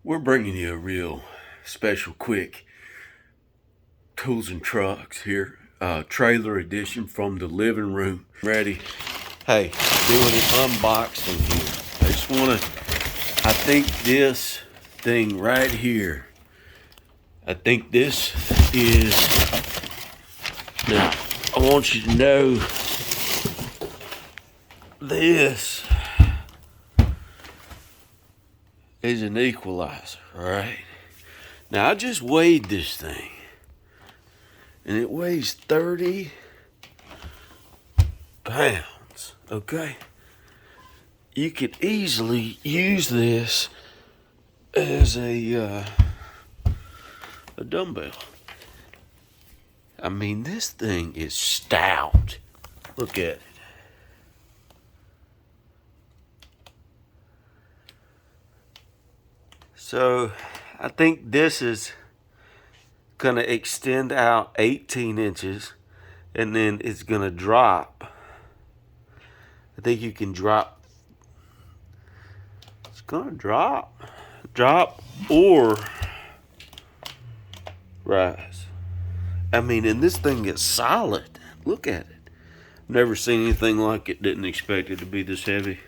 We're bringing you a real special quick tools and trucks here, trailer edition from the living room. Ready? Hey, doing an unboxing here. I just want to, I think this thing right here, I think this is, now I want you to know this is an equalizer, all right? Now I just weighed this thing and it weighs 30 pounds, okay? You could easily use this as a dumbbell. I mean, this thing is stout. Look at it. So I think this is gonna extend out 18 inches and then it's gonna drop. I think you can drop. It's gonna drop or rise. I mean, and this thing is solid. Look at it. Never seen anything like it. Didn't expect it to be this heavy.